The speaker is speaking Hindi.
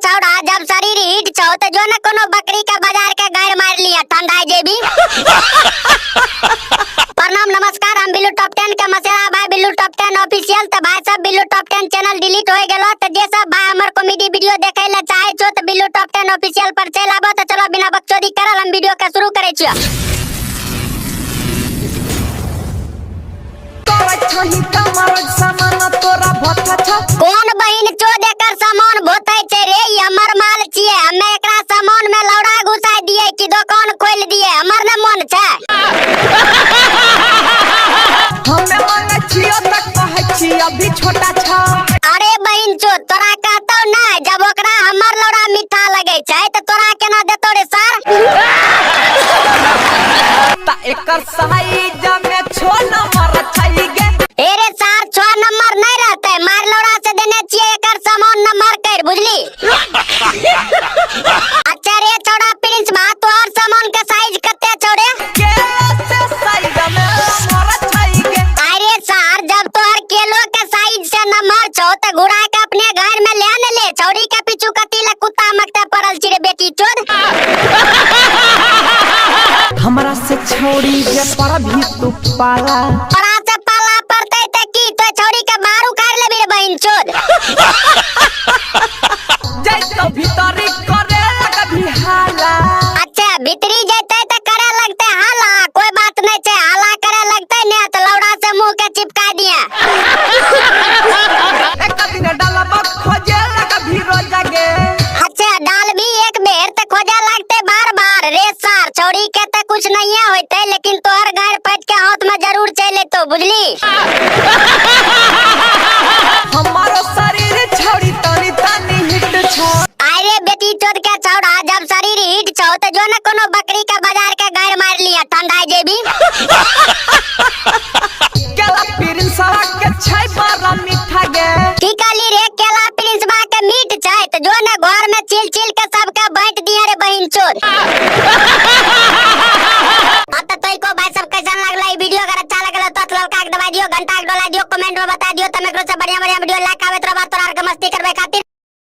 छौड़ा जब शरीर हिट छौ तो जो न कोनो बकरी का बाजार के गाड़ मार लिया ठंडा जेबी। प्रणाम नमस्कार, हम बिल्लू टॉप 10 के मसेरा भाई बिल्लू टॉप 10 ऑफिशियल। तो भाई सब बिल्लू टॉप 10 चैनल डिलीट हो गेलो, तो जे सब भाई हमर कॉमेडी वीडियो देखे ला चाहे छो तो बिल्लू टॉप 10 ऑफिशियल पर चल आबो। तो चलो बिना बकचोदी करल हम वीडियो के शुरू करे छियो। कौन बहिन चोद एकर सामान भोतै छे रे? ई हमर माल छिए, हमे एकरा सामान में लौड़ा घुसाई दिए कि दुकान खोल दिए, हमर न मन छै। हमे मांगे छियो तक कहै छी अभी छोटा छ। अरे बहिन चोद तोरा कहतौ ना, जब ओकरा हमर लौड़ा मीठा लगे छै त तोरा केना देतौ रे सर? ता एकर साइज में 6 नंबर छै गे। ए रे सर 6 नंबर नहीं रहते, मार लौड़ा से देने छिए एकर सामान नंबर कर बुझली। अच्छा रे छोड़ा प्रिंस बा, तोहर सामान के साइज कते छौ रे? के से साइज में नंबर छै गे। अरे सर जब तोहर केलो के साइज से नंबर छौ त घुरा के अपने घर में ले न ले, छौरी के पीछू कती ले कुत्ता मकते पड़ल छी रे बेटी चोद। हमरा से छौरी जे पर भी तू पाला, तोरा से पाला पड़तै त की तो छौरी के बाहर उखाड़ लेबी रे बहिन चोद। जै तो भीतरी करे कभी हाला। अच्छा भीतरी जैते त करे लगते हाला, कोई बात नहीं छै, हाला करे लगते ने त लौड़ा से मुंह के चिपका दिया। एक दिन डालबा खोजे कभी रोज गे। अच्छा डाल भी एक बेर त खोजा लगते बार बार रे सर। छौरी के त कुछ नहीं होते, लेकिन तोहर गाड़ पट के हाथ में जरूर चले तो बुझली। हमारो शरीर छौरी तनी तनी हिट छ। अरे बेटी चोद के छौड़ा जब शरीर हिट छौ तो जो न कोनो बकरी का बाजार के गाड़ मार लिया ठंडा जे